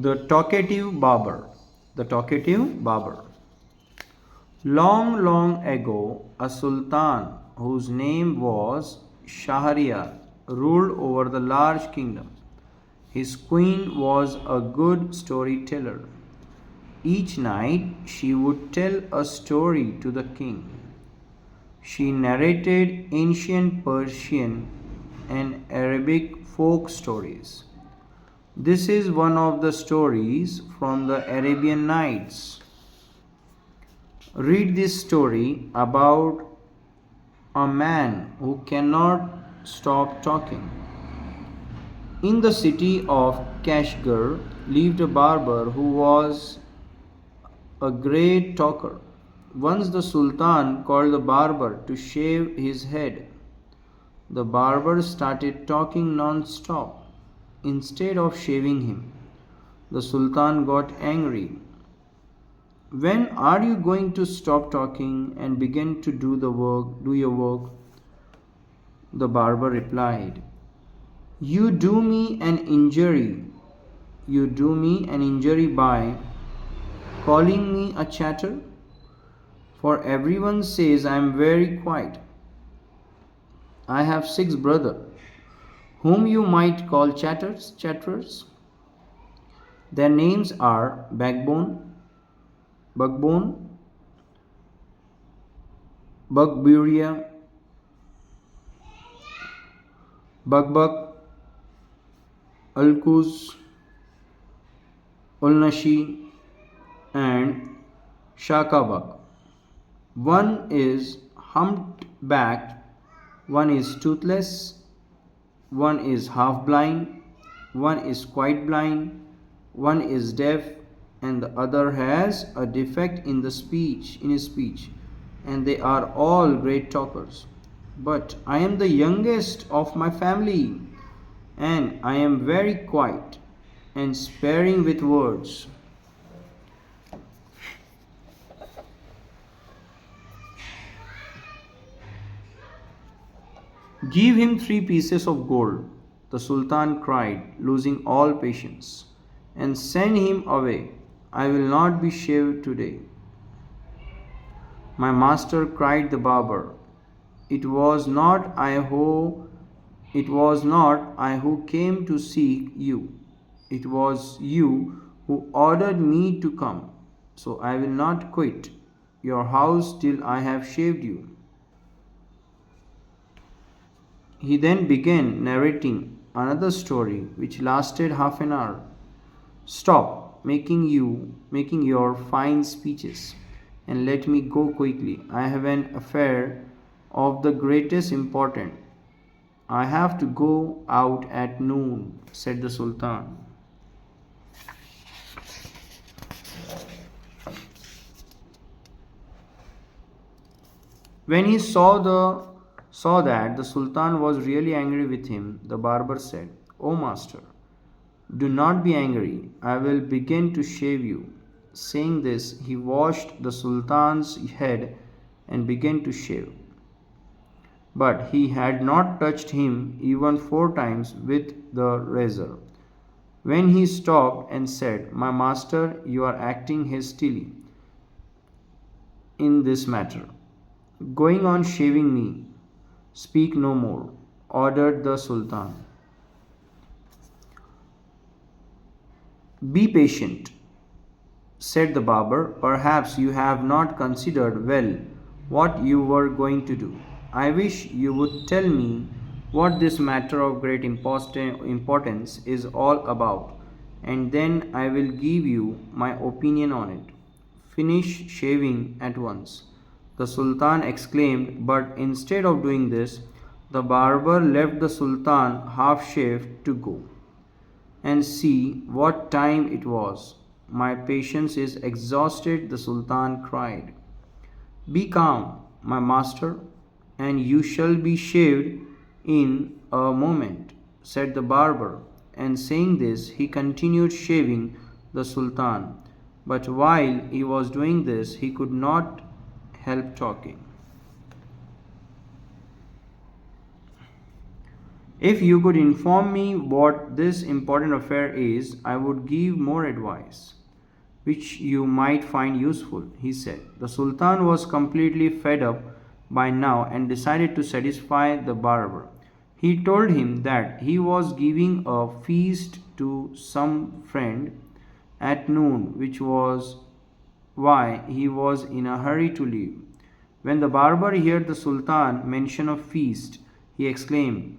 The Talkative Barber. The Talkative Barber. Long, long ago, a sultan whose name was Shahryar ruled over the large kingdom. His queen was a good storyteller. Each night she would tell a story to the king. She narrated ancient Persian and Arabic folk stories. This is one of the stories from the Arabian Nights. Read this story about a man who cannot stop talking. In the city of Kashgar lived a barber who was a great talker. Once the Sultan called the barber to shave his head. The barber started talking non-stop instead of shaving him. The Sultan got angry. When are you going to stop talking and begin to do your work? The barber replied, You do me an injury. You do me an injury by calling me a chatter, for everyone says I am very quiet. I have 6 brothers, whom you might call chatterers. Their names are Bugbone, Bugburia, Bugbuk, Ulkuz, Ulnashi, and Shakabak. One is humpbacked, one is toothless, one is half blind, one is quite blind, one is deaf, and the other has a defect in his speech, and they are all great talkers. But I am the youngest of my family, and I am very quiet and sparing with words. Give him 3 pieces of gold, the Sultan cried, losing all patience, and send him away. I will not be shaved today. My master, cried the barber, it was not I who came to seek you. It was you who ordered me to come. So I will not quit your house till I have shaved you. He then began narrating another story which lasted half an hour. Stop making your fine speeches and let me go quickly. I have an affair of the greatest importance. I have to go out at noon, said the Sultan. When he saw that the Sultan was really angry with him, the barber said, O master, do not be angry. I will begin to shave you. Saying this, he washed the Sultan's head and began to shave. But he had not touched him even 4 times with the razor. When he stopped and said, My master, you are acting hastily in this matter. Going on shaving me. Speak no more, ordered the Sultan. Be patient, said the barber. Perhaps you have not considered well what you were going to do. I wish you would tell me what this matter of great importance is all about, and then I will give you my opinion on it. Finish shaving at once, the Sultan exclaimed, but instead of doing this, the barber left the Sultan half shaved to go. And see what time it was. My patience is exhausted, the Sultan cried. Be calm, my master, and you shall be shaved in a moment, said the barber. And saying this, he continued shaving the Sultan. But while he was doing this, he could not help talking. If you could inform me what this important affair is, I would give more advice, which you might find useful, he said. The Sultan was completely fed up by now and decided to satisfy the barber. He told him that he was giving a feast to some friend at noon, which was why he was in a hurry to leave. When the barber heard the Sultan mention a feast, he exclaimed,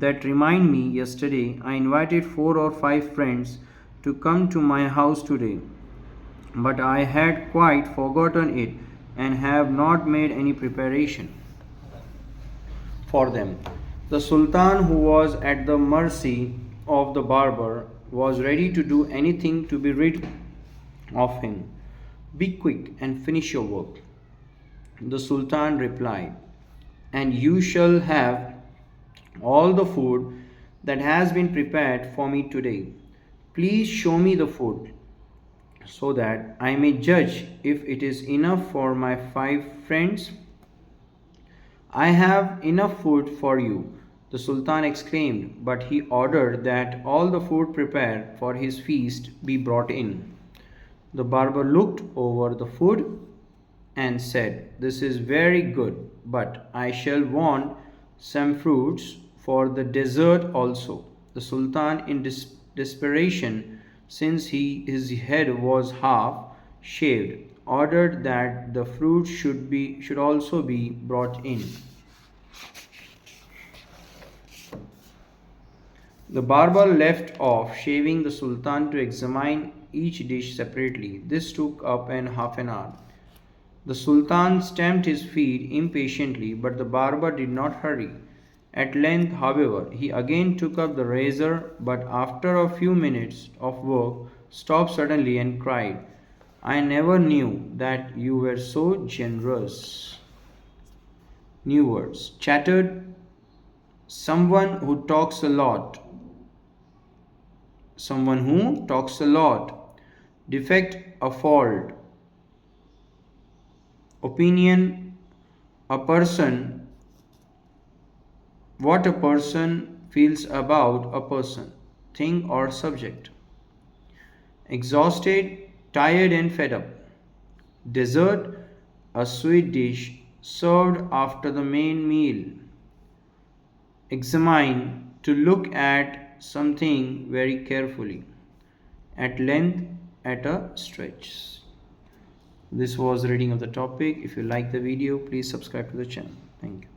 "That remind me, yesterday I invited 4 or 5 friends to come to my house today, but I had quite forgotten it and have not made any preparation for them." The Sultan, who was at the mercy of the barber, was ready to do anything to be rid of him. "Be quick and finish your work," the Sultan replied, "and you shall have all the food that has been prepared for me today. Please show me the food so that I may judge if it is enough for my 5 friends." "I have enough food for you," the Sultan exclaimed, but he ordered that all the food prepared for his feast be brought in. The barber looked over the food and said, "This is very good, but I shall want some fruits for the dessert also." The Sultan, in desperation, since his head was half shaved, ordered that the fruits should also be brought in. The barber left off shaving the Sultan to examine each dish separately. This took up half an hour. The Sultan stamped his feet impatiently, but the barber did not hurry. At length, however, he again took up the razor, but after a few minutes of work stopped suddenly and cried, "I never knew that you were so generous." New words. Chattered, someone who talks a lot. Someone who talks a lot. Defect, a fault. Opinion, a person, what a person feels about a person, thing, or subject. Exhausted, tired, and fed up. Dessert, a sweet dish served after the main meal. Examine, to look at something very carefully. At length, at a stretch. This was reading of the topic. If you like the video, please subscribe to the channel. Thank you.